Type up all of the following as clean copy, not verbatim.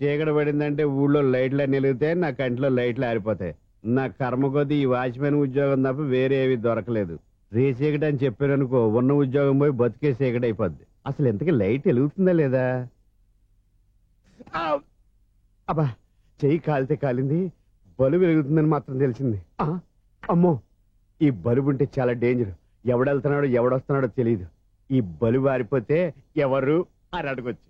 చీకటి పడిందంటే ఊళ్ళో లైట్లు అన్ని వెలుగుతాయి, నా కంటిలో లైట్లు ఆరిపోతాయి. నా కర్మ కొద్దీ ఈ వాచ్మెన్ ఉద్యోగం తప్ప వేరే ఏవి దొరకలేదు. రేచీకటి అని చెప్పారనుకో, ఉన్న ఉద్యోగం పోయి బతికే చీకటి అయిపోద్ది. అసలు ఇంతకీ లైట్ వెలుగుతుందా లేదా? అబ్బా, చెయ్యి కాలితే కాలింది, బలుబు వెలుగుతుందని మాత్రం తెలిసింది. అమ్మో, ఈ బలుబు ఉంటే చాలా డేంజర్. ఎవడెళ్తున్నాడో ఎవడొస్తున్నాడో తెలియదు. ఈ బలుబు ఆరిపోతే ఎవరు అని అడగొచ్చు.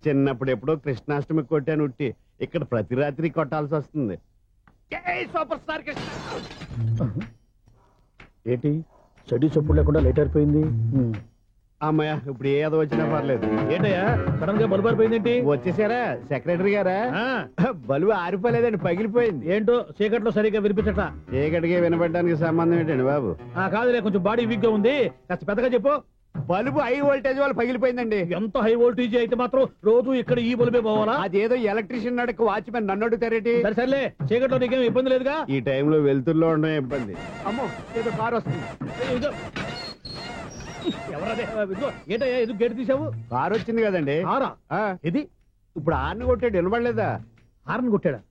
చిన్నప్పుడు ఎప్పుడో కృష్ణాష్టమి కొట్టాను ఉట్టి, ఇక్కడ ప్రతి రాత్రి కొట్టాల్సి వస్తుంది. సూపర్ స్టార్ ఏంటి చెడ్డీ చెప్పుడు లేకుండా లేట్ అయిపోయింది? అమ్మయ్య, ఇప్పుడు ఏదో వచ్చినా పర్లేదు. ఏంటయ్యా సడన్ గా బల్బు ఆరిపోయింది? వచ్చేసారా సెక్రటరీ గారా? బలుబు ఆరిపోలేదండి, పగిలిపోయింది. ఏంటో చీకట్లో సరిగ్గా వినిపించట. చీకటికి వినపడడానికి సంబంధం ఏంటండి బాబు? కాదులే, కొంచెం బాడీ వీక్ గా ఉంది, కాస్త పెద్దగా చెప్పు. బల్బు హై వోల్టేజ్ వాళ్ళు పగిలిపోయిందండి. ఎంత హై వోల్టేజ్ అయితే మాత్రం రోజు ఇక్కడ ఈ బల్బే పోవాలా? అదేదో ఎలక్ట్రీషియన్ నడక వాచ్మెన్ నన్ను అడుగుతారేటి? సర్లే, చీకట్లో నీకేం ఇబ్బంది లేదుగా? ఈ టైంలో వెళ్తుల్లో ఉండడం ఇబ్బంది. అమ్మో, ఏదో కారు వస్తుంది. ఎవరదే? ఏంటయ్యా ఎందుకు గేట్ తీసావు? కారు వచ్చింది కదండి. కారా? ఇది ఇప్పుడు హార్న్ కొట్టాడు, వినపడలేదా? హార్న్ కొట్టాడా?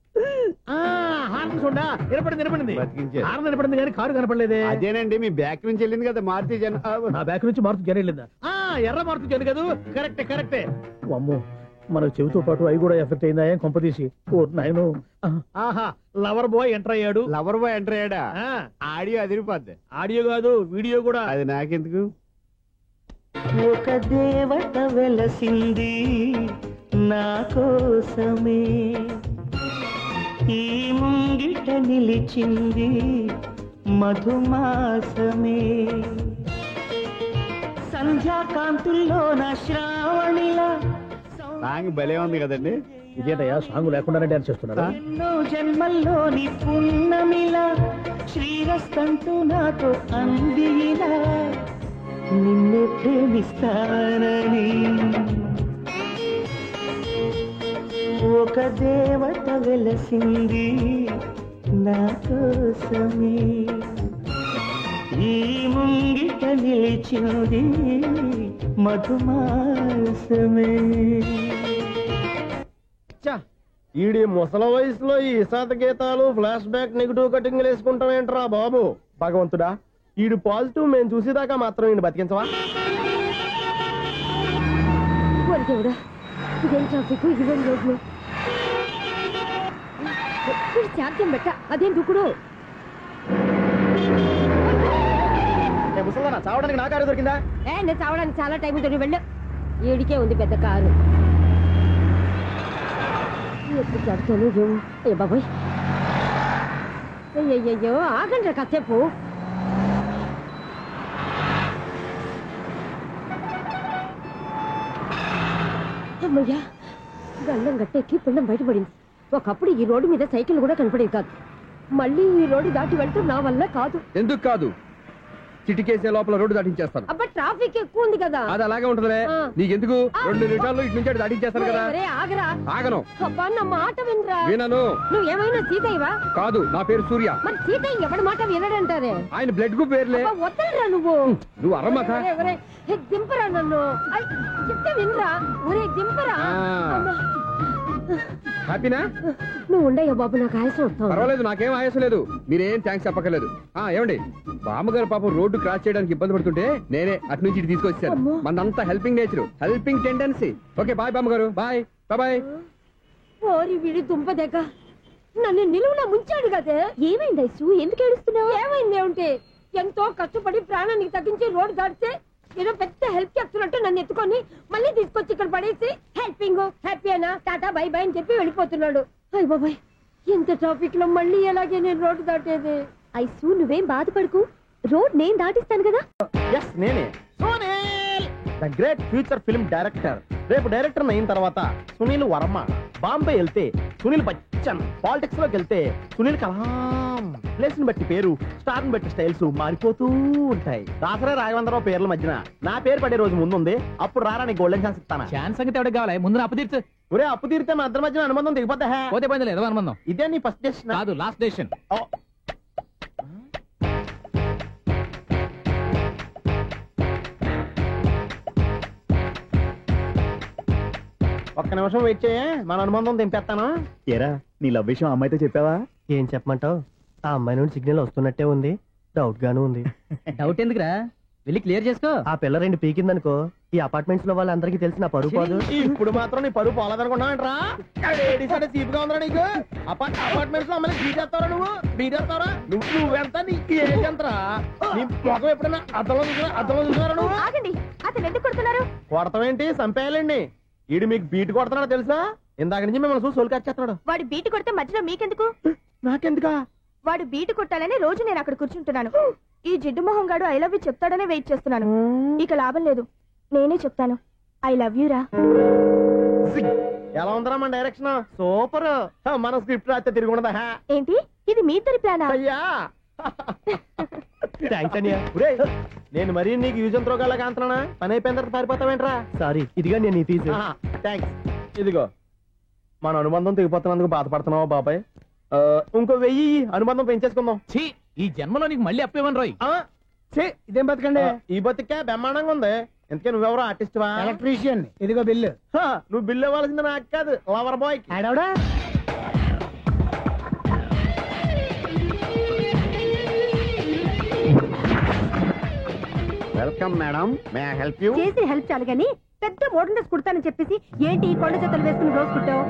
హార్న్ చూడా వినపడింది. బతికించాడు. హార్న్ వినపడింది కానీ కారు కనపడలేదే. అదేనండి, మీ బ్యాక్ నుంచి వెళ్ళింది కదా మారుతి జన. నా బ్యాక్ నుంచి మారుతి జన వెళ్ళిందా? ఎర్ర మారుతి జన కదా. కరెక్టే. అమ్మో, మనకు చెవితో పాటు అవి కూడా ఎఫెక్ట్ అయిందా? ఏం కొంపతీసి? ఓ నాయను. ఆహా, లవర్ బాయ్ ఎంటర్ అయ్యాడు. లవర్ బాయ్ ఎంటర్ అయ్యాడా? ఆడియో అదిరిపోద్ది. ఆడియో కాదు, వీడియో కూడా. అది నాకెందుకు? ఒక దేవత వెలసింది నా కోసమే, ఈ ముంగిట నిలిచింది మధుమాసమే, సంధ్యాకాంతుల్లో నా శ్రావణిలా. సాంగ్ భలే ఉంది కదండి. ఇదేంటయ్యా సాంగ్ లేకుండానే డాన్స్ చేస్తున్నారా? ఎన్నో జన్మల్లోని పున్నమిలా శ్రీరస్తంటూ నాతో అందిలా, నిన్నే ప్రేమిస్తానని. ఒక దేవత వెలసింది నా కోసమే, ఈ ముంగిట నిలిచింది మధుమాసమే. ఈడి ముసల వయసులో ఈ ఇసాత గీతాలు, ఫ్లాష్ బ్యాక్, నెగిటివ్ కటింగ్ వేసుకుంటాం ఏంట్రా బాబు? భగవంతుడా, ఈడు పాజిటివ్ మేము చూసేదాకా మాత్రం ఈయన బతికించవా? ఇదేం ట్రాఫిక్, ఇదేం రోడ్లు, శాంతం బెట్ట, అదేం దుక్కుడు. ముసల్దానా, చావడానికి నా కారు దొరికిందా? నేను చావడానికి చాలా టైం ఉంటుంది, వెళ్ళు. ఏడికే ఉంది పెద్ద కారు. ఎప్పుడు చెప్తాను ఏ బాబాయ్. అయ్యయ్యో, ఆగండి కాసేపు. అమ్మయ్యా, గల్లం గట్టెక్కి పిండం బయటపడింది. ఒకప్పుడు ఈ రోడ్డు మీద సైకిల్ కూడా కనపడేది కాదు. మళ్ళీ ఈ రోడ్డు దాటి వెళ్తూ నా వల్ల కాదు. ఎందుకు కాదు? చిటికేసే లోపల రోడ్డు దాటించేస్తాను. అబ్బా, ట్రాఫిక్ ఎక్కువ ఉంది కదా. అది అలాగే ఉంటదిలే. నీకెందుకు? 2 నిమిషాల్లో ఇటు నుంచి దాటించేస్తాను కదా. ఆగరా. ఆగను. అబ్బా, నా మాట వినరా. వినను. నువ్వేమైనా సీతయ్యవా? కాదు, నా పేరు సూర్య. మరి సీతయ్య ఎవడి మాట వినడంటారే? ఆయన బ్లడ్ గ్రూప్ పేర్లే. వద్దరా నువ్వు. నువ్వు అరమ్మక. దింపరా నన్ను. చెప్తే వినరా. ఒరే దింపరా. హ్యాపీనా? నువ్వు ఉండయ్యా బాబు, నాకు ఆయాసం వస్తావు. పర్వాలేదు, నాకేం ఆయాసం లేదు. మీరేం థ్యాంక్స్ చెప్పక్కర్లేదు. ఏమండి, బామ్మగారు పాపం రోడ్డు క్రాస్ చేయడానికి ఇబ్బంది పడుతుంటే నేనే అటు నుంచి ఇటు తీసుకొచ్చాను. మనంతా helping nature, helping tendency. Okay, bye బామ్మగారు. Bye bye. ఓరి వీడి దుంపదగ్గ, నన్ను నిలువున ముంచాడు కదే. ఏమైంది ఐసు, ఎందుకు ఏడుస్తున్నావు? ఏమైంది ఏమిటి? ఎంతో కష్టపడి ప్రాణానికి తగ్గించి రోడ్డు దాటితే ఏదో పెద్ద హెల్ప్ చేస్తున్నట్టు నన్ను ఎత్తుకొని మళ్ళీ తీసుకొచ్చి ఇక్కడ పడేసి హెల్పింగ్ హ్యాపీ అయినా టాటా బై బై అని చెప్పి వెళ్ళిపోతున్నాడు. అయ్య బాబాయ్, ఎంత ట్రాఫిక్ లో మళ్ళీ ఎలాగే నేను రోడ్డు దాటేది? ఐసు, నువ్వేం బాధపడకు, రోడ్ నేను దాటిస్తాను కదా. నేనే the great future film director. రేపు డైరెక్టర్ అయిన తర్వాత సునీల్ వర్మ. బాంబే వెళ్తే సునీల్ బచ్చన్, పాలిటిక్స్ లోకి వెళ్తే సునీల్ కలాం. ప్లేస్ ని బట్టి పేరు, స్టార్ ని బట్టి స్టైల్స్ మారిపోతూ ఉంటాయి. దాసరా రాఘవేంద్రరావు పేర్ల మధ్యన నా పేరు పడే రోజు ముందుంది. అప్పుడు రారా నీ గోల్డెన్ ఛాన్స్ ఇస్తానా? ఛాన్స్ సంగతి ఎవరికి కావాలి? ముందు అప్పు తీర్చు. ఒరే, అప్పు తీరితే మన ఇద్దరి మధ్యన అనుబంధం దిగిపోతా. పోతే పోయింది లేదు అనుబంధం. ఇదే నీ ఫస్ట్ డెసిషన్ కాదు, లాస్ట్ డెసిషన్. ఒక్క నిమిషం వెయిట్ చేయ మన అనుబంధం దింపేస్తాను. ఏరా నీ లవ్ విషయం అమ్మాయితో చెప్పావా? ఏం చెప్పమంటావు? ఆ అమ్మాయి నుండి సిగ్నల్ వస్తున్నట్టే ఉంది, డౌట్ గాను ఉంది. డౌట్ ఎందుకురా, వెళ్ళి క్లియర్ చేసుకో. ఆ పిల్ల 2 పీకిందనుకో ఈ అపార్ట్మెంట్స్ లో వాళ్ళందరికీ తెలిసిన పరువు పోదు. ఇప్పుడు మాత్రం నీ పరువు పోలేదనుకున్నావంటరా? చీప్గా ఉందా నీకు? అపార్ట్మెంట్స్ లో అమ్మని బీటేస్తారా బీటేస్తారా? నువ్వెంత నీకు ఏంటంతరా? నీ ముఖం ఎప్పుడైనా అద్దంలో చూసారా నువ్వు? ఆగండి, అతను ఎందుకు కొడుతున్నారు? కొడతావేంటి? చంపేయాలండి. ఈడు మీకు బీట్ కొడుతున్నాడు తెలుసా? ఇందాక నుంచి మిమ్మల్ని చూసి సోల్కొచ్చేస్తున్నాడు. వాడు బీటు కొడితే మధ్యలో మీకెందుకు? నాకెందుకా? వాడు బీటు కొట్టాలని రోజు నేను అక్కడ కూర్చుంటున్నాను. ఈ జిడ్డు మొహం గాడు ఐ లవ్ యూ చెప్తాడనే వెయిట్ చేస్తున్నాను. ఇక లాభం లేదు, నేనే చెప్తాను ఐ లవ్ యూ రా. ఎలా ఉందరా మన డైరెక్షన్? సూపర్. మన స్క్రిప్ట్ రాస్తే తిరిగి ఉండదా? ఏంటి ఇది మీ ఇద్దరి ప్లానా? అయ్యా నేను మరీ నీకు యూజన్ త్రోగాలా కాంతనా? పని అయిపోయిన తర్వాత పారిపోతావేంట్రా? సారీ, ఇదిగా నేను ఫీజు. థ్యాంక్స్. ఇదిగో మన అనుబంధం తెగిపోతున్నందుకు బాధపడుతున్నావా బాబాయ్? ఇంకో 1000 అనుబంధం పెంచేసుకుందాం. ఛీ, ఈ జన్మలో నీకు మళ్ళీ అప్పేమని రోయ్. ఇదేం బతకండి? ఈ బతికే బ్రహ్మాండంగా ఉంది. ఎందుకే నువ్వెవరో ఆర్టిస్ట్ వా? ఎలక్ట్రీషియన్. ఇదిగో బిల్లు. నువ్వు బిల్లు ఇవ్వాల్సింది నాకు కాదు, lover boy. Welcome madam, may I help you? చేసి హెల్ప్ చాలు గాని పెద్ద మోడల్ డ్రెస్ కుడతానని చెప్పేసి ఏంటి ఈ కొండ జతలు వేసుకుని రోజు కుట్టావు?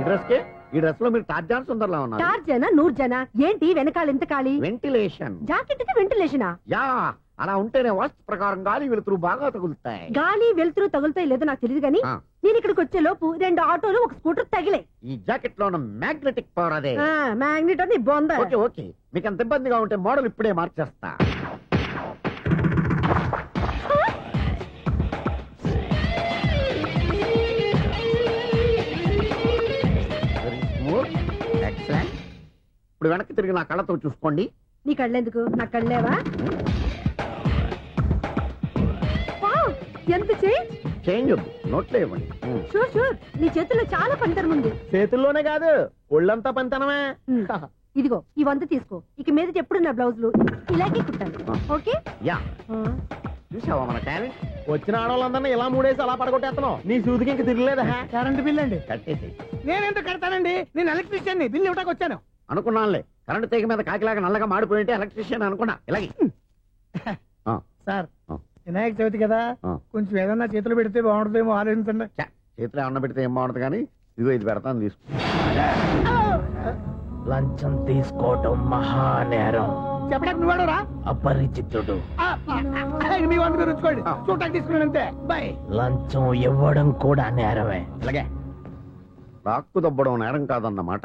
ఈ డ్రెస్ లో మీరు టార్జాన్ సుందర్లా ఉన్నారు. టార్జనా నూర్జనా ఏంటి వెనకాల ఎంత ఖాళీ? వెంటిలేషన్. జాకెట్ కి వెంటిలేషనా? యా, అలా ఉంటేనే వాస్తు ప్రకారం గాలి వెలుతురు బాగా తగులుతాయి. గాలి వెలుతురు తగులుతాయి లేదో నాకు తెలియదు గానీ నేను ఇక్కడికి వచ్చే లోపు 2 ఆటోలు 1 స్కూటర్ తగిలే. ఈ జాకెట్ లో ఉన్న మ్యాగ్నెటిక్ పవర్ అదే. మ్యాగ్నెట్ అని బొంద. ఓకే ఓకే, మీకు అంత ఇబ్బందిగా ఉంటే మోడల్ ఇప్పుడే మార్చేస్తా. ఎక్సలెంట్. ఇప్పుడు వెనక్కి తిరిగి నా కళ్ళతో చూసుకోండి. నీ కళ్ళెందుకు? నా కళ్ళేవా? ఎంత చేంజ్? చేంజ్ వద్దు, నోట్లో ఇవ్వండి. షూర్ షూర్, నీ చేతుల్లో చాలా పంతరం ఉంది. చేతుల్లోనే కాదు ఒళ్ళంతా పంతనమే. ఇదిగో ఈ 100 తీసుకో. ఇక మీద ఎప్పుడు నా బ్లౌజులు ఇలాగే కుట్టాను. ఓకే? యా, చూసావా మన టాలెంట్? వచ్చిన ఆడవాళ్ళందరినీ ఇలా మూడేసి అలా పడగొట్టేస్తున్నావు. నీ సూదికి ఇంక తిరగలేదా? కరెంట్ బిల్ అండి. కట్టేసి. నేనెందుకు కడతానండి? నేను ఎలక్ట్రీషియన్, బిల్ ఇవ్వడానికి వచ్చాను. అనుకున్నానులే, కరెంట్ తీగ మీద కాకిలాగా నల్లగా మాడిపోయింటే ఎలక్ట్రీషియన్ అనుకున్నా. ఇలాగే సార్, వినాయక చవితి కదా, కొంచెం ఏదన్నా చేతులు పెడితే బాగుంటుందేమో ఆలోచించండి. చేతిలో అన్న పెడితే ఏం బాగుంటుంది కానీ ఇదిగో ఇది పెడతాను, తీసుకో. లంచం తీసుకోవటం మహానేరం. చెప్పడానికి నువ్వాడరా? అపరిచితుడు. మీ వంద మీరు ఉంచుకోండి, చూడటానికి తీసుకున్నాను అంతే. బాయ్. లంచం ఇవ్వడం కూడా నేరమే. ఇలాగే రాక్కు దబ్బడం నేరం కాదన్నమాట.